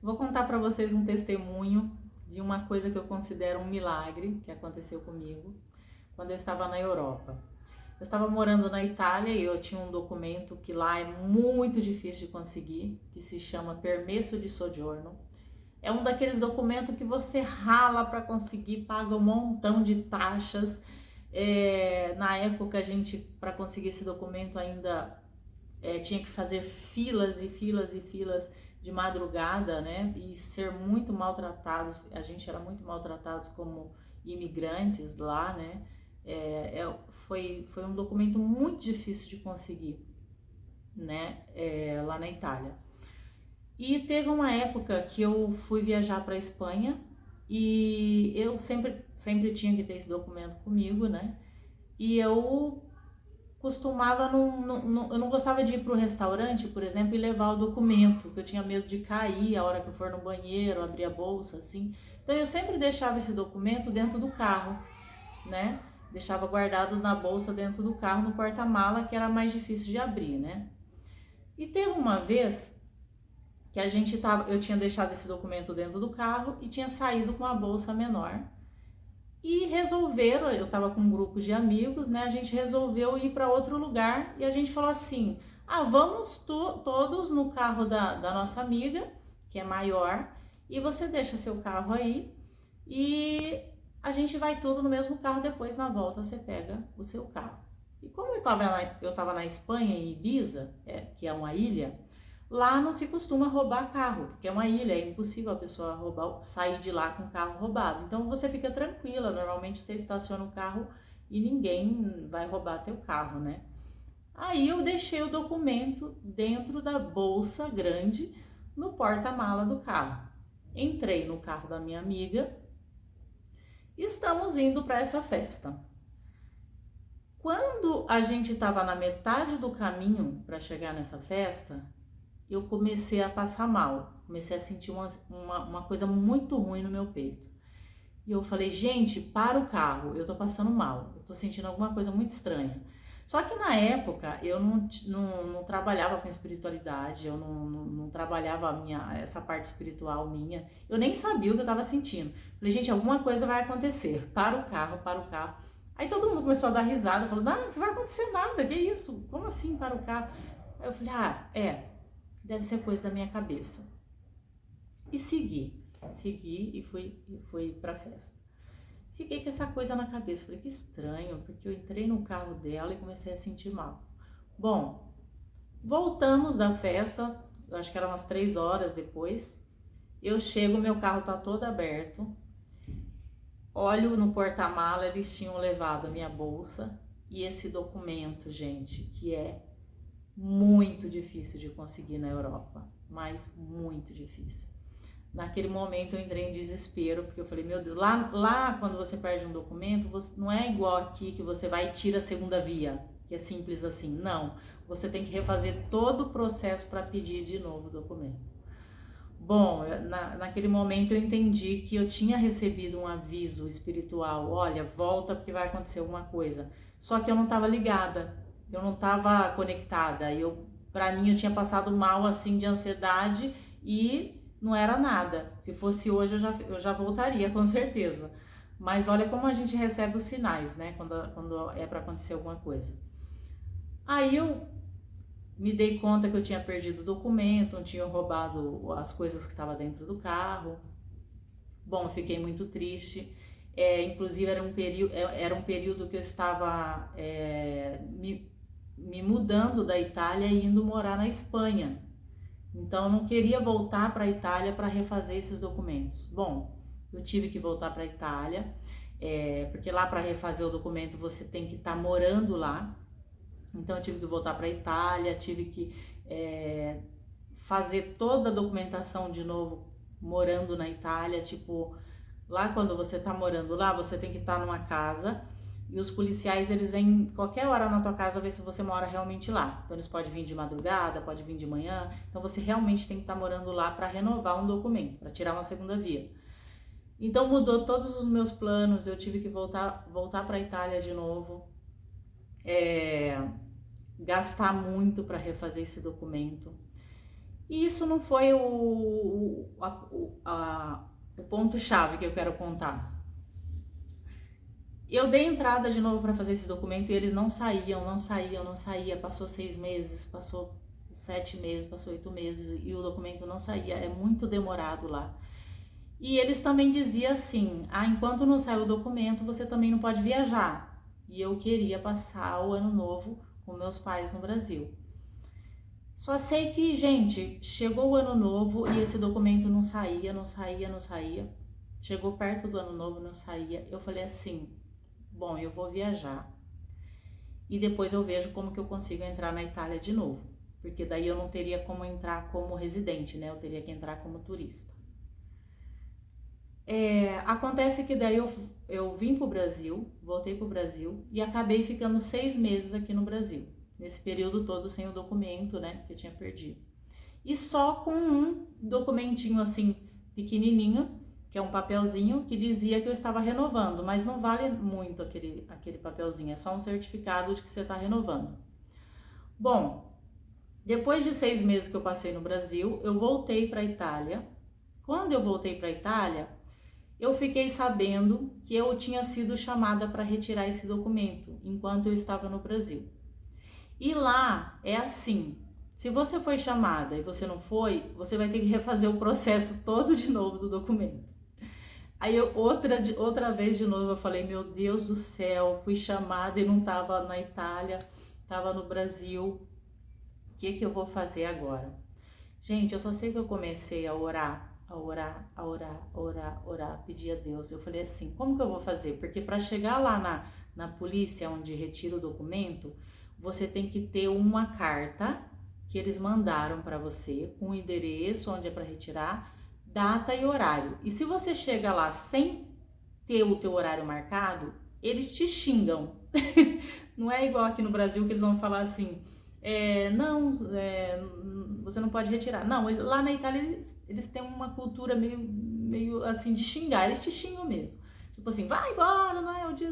Vou contar para vocês um testemunho de uma coisa que eu considero um milagre que aconteceu comigo quando eu estava na Europa. Eu estava morando na Itália e eu tinha um documento que lá é muito difícil de conseguir, que se chama Permesso de Soggiorno. É um daqueles documentos que você rala para conseguir, paga um montão de taxas. Na época a gente, para conseguir esse documento ainda tinha que fazer filas e filas e filas de madrugada, né? E ser muito maltratados, a gente era muito maltratados como imigrantes lá, né? Foi um documento muito difícil de conseguir, né? Lá na Itália. E teve uma época que eu fui viajar para a Espanha e eu sempre tinha que ter esse documento comigo, né? E eu costumava, eu não gostava de ir para o restaurante, por exemplo, e levar o documento, que eu tinha medo de cair a hora que eu for no banheiro, abrir a bolsa, assim. Então eu sempre deixava esse documento dentro do carro, né? Deixava guardado na bolsa dentro do carro, no porta-mala, que era mais difícil de abrir, né? E teve uma vez que eu tinha deixado esse documento dentro do carro e tinha saído com a bolsa menor. E resolveram, eu estava com um grupo de amigos, né? A gente resolveu ir para outro lugar e a gente falou assim: ah, vamos todos no carro da nossa amiga, que é maior, e você deixa seu carro aí e a gente vai tudo no mesmo carro. Depois na volta você pega o seu carro. E como eu tava na Espanha, em Ibiza, que é uma ilha, lá não se costuma roubar carro, porque é uma ilha, é impossível a pessoa sair de lá com o carro roubado. Então você fica tranquila, normalmente você estaciona o carro e ninguém vai roubar teu carro, né? Aí eu deixei o documento dentro da bolsa grande no porta-mala do carro. Entrei no carro da minha amiga e estamos indo para essa festa. Quando a gente estava na metade do caminho para chegar nessa festa, eu comecei a passar mal, comecei a sentir uma coisa muito ruim no meu peito. E eu falei, gente, para o carro, eu tô passando mal, eu tô sentindo alguma coisa muito estranha. Só que na época eu não trabalhava com espiritualidade, eu não trabalhava essa parte espiritual minha, eu nem sabia o que eu tava sentindo. Falei, gente, alguma coisa vai acontecer, para o carro, para o carro. Aí todo mundo começou a dar risada, falando, não vai acontecer nada, que isso? Como assim para o carro? Aí eu falei, deve ser coisa da minha cabeça. E segui e fui pra festa. Fiquei com essa coisa na cabeça, falei, que estranho, porque eu entrei no carro dela e comecei a sentir mal. Bom, voltamos da festa, eu acho que eram umas 3 horas depois. Eu chego, meu carro tá todo aberto. Olho no porta-mala, eles tinham levado a minha bolsa e esse documento, gente, que é muito difícil de conseguir na Europa, mas muito difícil. Naquele momento eu entrei em desespero, porque eu falei, meu Deus, lá quando você perde um documento, não é igual aqui que você vai e tira a segunda via, que é simples assim. Não, você tem que refazer todo o processo para pedir de novo o documento. Bom, naquele momento eu entendi que eu tinha recebido um aviso espiritual, olha, volta porque vai acontecer alguma coisa. Só que eu não estava ligada, eu não estava conectada. Para mim eu tinha passado mal assim de ansiedade e não era nada. Se fosse hoje eu já voltaria com certeza. Mas olha como a gente recebe os sinais, né? Quando é para acontecer alguma coisa. Aí eu me dei conta que eu tinha perdido o documento, tinha roubado as coisas que estavam dentro do carro. Bom, fiquei muito triste. Inclusive era um período que eu estava me mudando da Itália e indo morar na Espanha. Então eu não queria voltar para a Itália para refazer esses documentos. Bom, eu tive que voltar para a Itália, porque lá para refazer o documento você tem que estar morando lá. Então eu tive que voltar para a Itália, tive que fazer toda a documentação de novo morando na Itália. Tipo, lá quando você tá morando lá, você tem que estar numa casa e os policiais eles vêm qualquer hora na tua casa ver se você mora realmente lá. Então eles podem vir de madrugada, pode vir de manhã. Então você realmente tem que estar morando lá para renovar um documento, para tirar uma segunda via. Então mudou todos os meus planos, eu tive que voltar para a Itália de novo. Gastar muito para refazer esse documento. E isso não foi o ponto-chave que eu quero contar. Eu dei entrada de novo para fazer esse documento e eles não saíam. Passou 6 meses, passou 7 meses, passou 8 meses e o documento não saía. É muito demorado lá. E eles também diziam assim: enquanto não sai o documento, você também não pode viajar. E eu queria passar o ano novo com meus pais no Brasil. Só sei que, gente, chegou o ano novo e esse documento não saía. Chegou perto do ano novo, não saía. Eu falei assim: bom, eu vou viajar e depois eu vejo como que eu consigo entrar na Itália de novo, porque daí eu não teria como entrar como residente, né? Eu teria que entrar como turista. Acontece que daí eu vim pro Brasil, voltei pro Brasil e acabei ficando 6 meses aqui no Brasil, nesse período todo sem o documento, né, que eu tinha perdido. E só com um documentinho assim, pequenininho, que é um papelzinho que dizia que eu estava renovando, mas não vale muito aquele papelzinho, é só um certificado de que você está renovando. Bom, depois de 6 meses que eu passei no Brasil, eu voltei para a Itália. Quando eu voltei para a Itália, eu fiquei sabendo que eu tinha sido chamada para retirar esse documento enquanto eu estava no Brasil. E lá é assim, se você foi chamada e você não foi, você vai ter que refazer o processo todo de novo do documento. Aí outra vez de novo eu falei: meu Deus do céu, fui chamada e não estava na Itália, estava no Brasil. O que eu vou fazer agora? Gente, eu só sei que eu comecei a orar, pedir a Deus. Eu falei assim: como que eu vou fazer? Porque para chegar lá na polícia onde retira o documento, você tem que ter uma carta que eles mandaram para você, com o endereço onde é para retirar, data e horário. E se você chega lá sem ter o teu horário marcado, eles te xingam. Não é igual aqui no Brasil que eles vão falar assim: você não pode retirar. Não, lá na Itália eles têm uma cultura meio assim de xingar, eles te xingam mesmo. Tipo assim: vai embora, não é o dia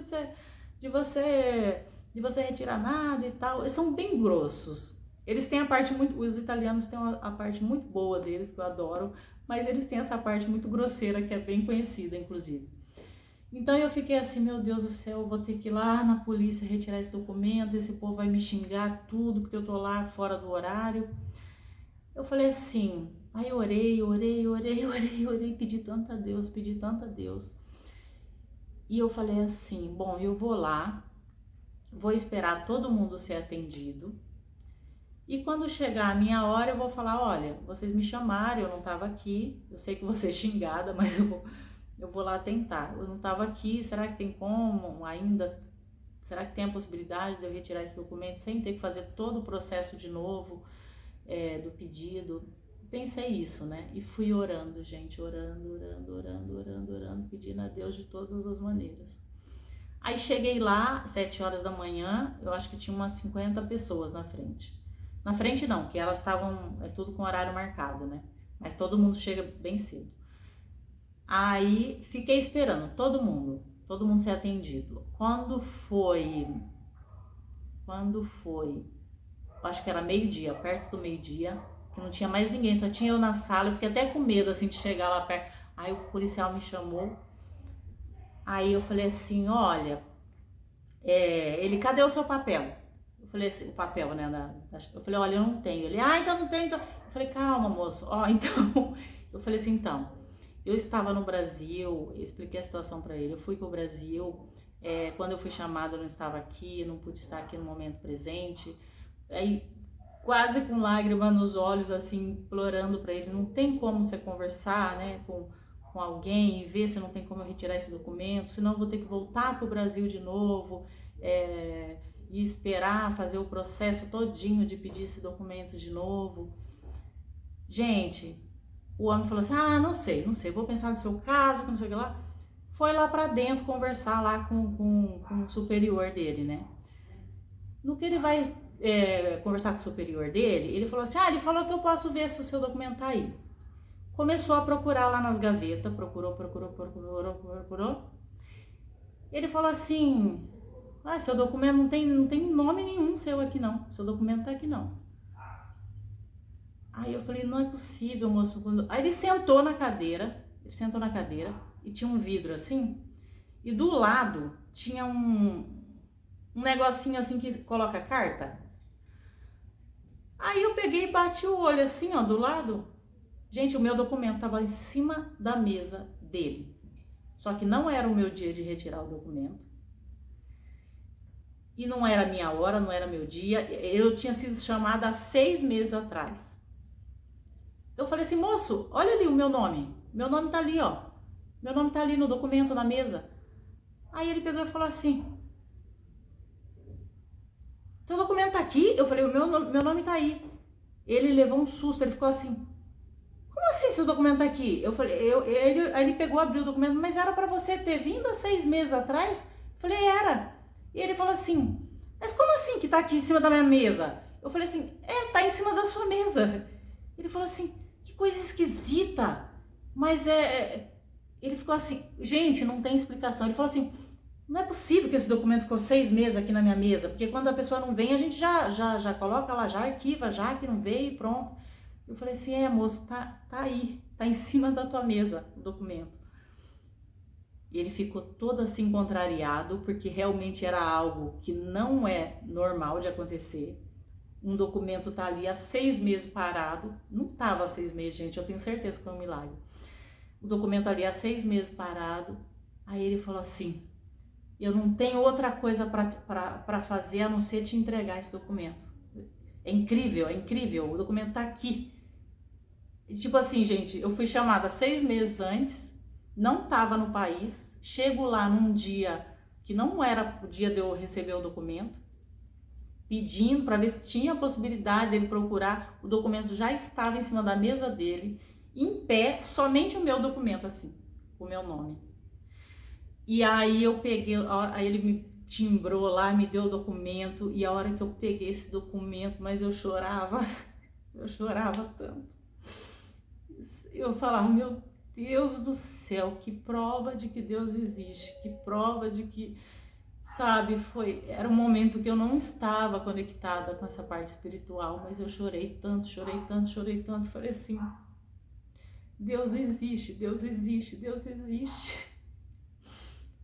de você retirar nada e tal. Eles são bem grossos. Eles têm os italianos têm a parte muito boa deles, que eu adoro, mas eles têm essa parte muito grosseira, que é bem conhecida, inclusive. Então eu fiquei assim: meu Deus do céu, eu vou ter que ir lá na polícia retirar esse documento, esse povo vai me xingar tudo, porque eu tô lá fora do horário. Eu falei assim, aí eu orei, pedi tanto a Deus. E eu falei assim: bom, eu vou lá, vou esperar todo mundo ser atendido. E quando chegar a minha hora, eu vou falar: olha, vocês me chamaram, eu não estava aqui, eu sei que você é xingada, mas eu vou lá tentar. Eu não estava aqui, será que tem como ainda? Será que tem a possibilidade de eu retirar esse documento sem ter que fazer todo o processo de novo do pedido? Pensei isso, né? E fui orando, gente, orando, pedindo a Deus de todas as maneiras. Aí cheguei lá, 7 horas da manhã, eu acho que tinha umas 50 pessoas na frente. Na frente não, que elas estavam, tudo com horário marcado, né? Mas todo mundo chega bem cedo. Aí fiquei esperando todo mundo ser atendido. Quando foi, acho que era meio-dia, perto do meio-dia, que não tinha mais ninguém, só tinha eu na sala. Eu fiquei até com medo, assim, de chegar lá perto. Aí o policial me chamou. Aí eu falei assim: olha, ele, cadê o seu papel? Eu falei assim, o papel, né? Eu falei: olha, eu não tenho. Ele: então não tem. Então. Eu falei: calma, moço. Então. Eu falei assim: então, eu estava no Brasil, expliquei a situação para ele. Eu fui pro Brasil. Quando eu fui chamada, eu não estava aqui, não pude estar aqui no momento presente. Aí, quase com lágrima nos olhos, assim, implorando para ele: não tem como você conversar, né, com alguém e ver se não tem como eu retirar esse documento, senão eu vou ter que voltar pro Brasil de novo, e esperar fazer o processo todinho de pedir esse documento de novo. Gente, o homem falou assim: não sei, vou pensar no seu caso, que não sei o que lá. Foi lá pra dentro conversar lá com o superior dele, né? No que ele vai conversar com o superior dele, ele falou assim: ele falou que eu posso ver se o seu documento tá aí. Começou a procurar lá nas gavetas, procurou. Ele falou assim: seu documento não tem nome nenhum seu aqui não, seu documento tá aqui não. Aí eu falei, não é possível, moço. Aí ele sentou na cadeira, e tinha um vidro assim, e do lado tinha um negocinho assim que coloca carta. Aí eu peguei e bati o olho assim, ó, do lado. Gente, o meu documento tava em cima da mesa dele. Só que não era o meu dia de retirar o documento. E não era minha hora, não era meu dia. Eu tinha sido chamada há 6 meses atrás. Eu falei assim, moço, olha ali o meu nome. Meu nome tá ali, ó. Meu nome tá ali no documento, na mesa. Aí ele pegou e falou assim, teu documento tá aqui? Eu falei, meu nome tá aí. Ele levou um susto, ele ficou assim, como assim seu documento tá aqui? Eu falei, aí ele pegou, abriu o documento, mas era pra você ter vindo há 6 meses atrás? Eu falei, era. E ele falou assim, mas como assim que tá aqui em cima da minha mesa? Eu falei assim, tá em cima da sua mesa. Ele falou assim, que coisa esquisita, mas Ele ficou assim, gente, não tem explicação. Ele falou assim, não é possível que esse documento ficou 6 meses aqui na minha mesa, porque quando a pessoa não vem, a gente já coloca lá, já arquiva, já que não veio e pronto. Eu falei assim, moço, tá aí, tá em cima da tua mesa o documento. E ele ficou todo assim contrariado, porque realmente era algo que não é normal de acontecer. Um documento tá ali há 6 meses parado, não tava há 6 meses, gente, eu tenho certeza que foi um milagre. O documento ali há 6 meses parado, aí ele falou assim, eu não tenho outra coisa para fazer a não ser te entregar esse documento. É incrível, o documento tá aqui. Tipo assim, gente, eu fui chamada 6 meses antes, não tava no país, chego lá num dia que não era o dia de eu receber o documento, pedindo para ver se tinha a possibilidade dele procurar, o documento já estava em cima da mesa dele, em pé, somente o meu documento assim, o meu nome. E aí eu peguei, aí ele me timbrou lá, me deu o documento, e a hora que eu peguei esse documento, mas eu chorava tanto. Eu falava, meu Deus do céu, que prova de que Deus existe, que prova de que, sabe, era um momento que eu não estava conectada com essa parte espiritual, mas eu chorei tanto, falei assim, Deus existe, Deus existe, Deus existe.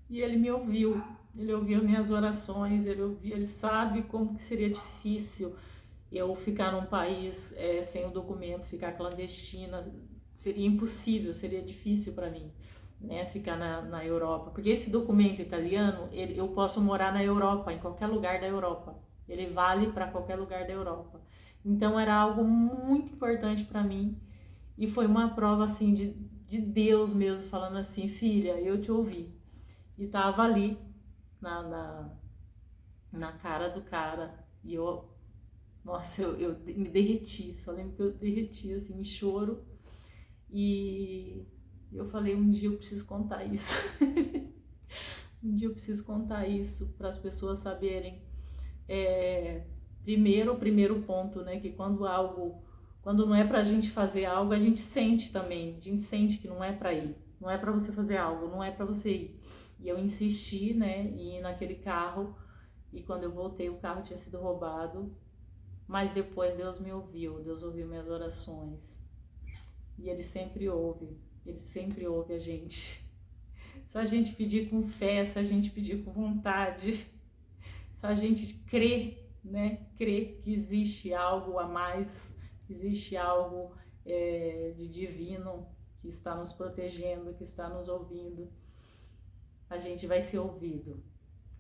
E ele me ouviu, ele ouviu minhas orações, ele sabe como que seria difícil eu ficar num país sem o documento, ficar clandestina, seria impossível, seria difícil para mim, né, ficar na Europa, porque esse documento italiano, eu posso morar na Europa, em qualquer lugar da Europa, ele vale para qualquer lugar da Europa, então era algo muito importante para mim, e foi uma prova assim de Deus mesmo, falando assim, filha, eu te ouvi, e tava ali na cara do cara, e nossa, eu me derreti, só lembro que eu derreti, assim, em choro. E eu falei, um dia eu preciso contar isso. Um dia eu preciso contar isso para as pessoas saberem. O primeiro ponto, né, que quando não é pra gente fazer algo, a gente sente também. A gente sente que não é pra ir. Não é pra você fazer algo, não é pra você ir. E eu insisti, né, em ir naquele carro. E quando eu voltei, o carro tinha sido roubado. Mas depois Deus me ouviu, Deus ouviu minhas orações. E Ele sempre ouve a gente. Se a gente pedir com fé, se a gente pedir com vontade, se a gente crer, né? Crer que existe algo a mais, existe algo de divino que está nos protegendo, que está nos ouvindo, a gente vai ser ouvido.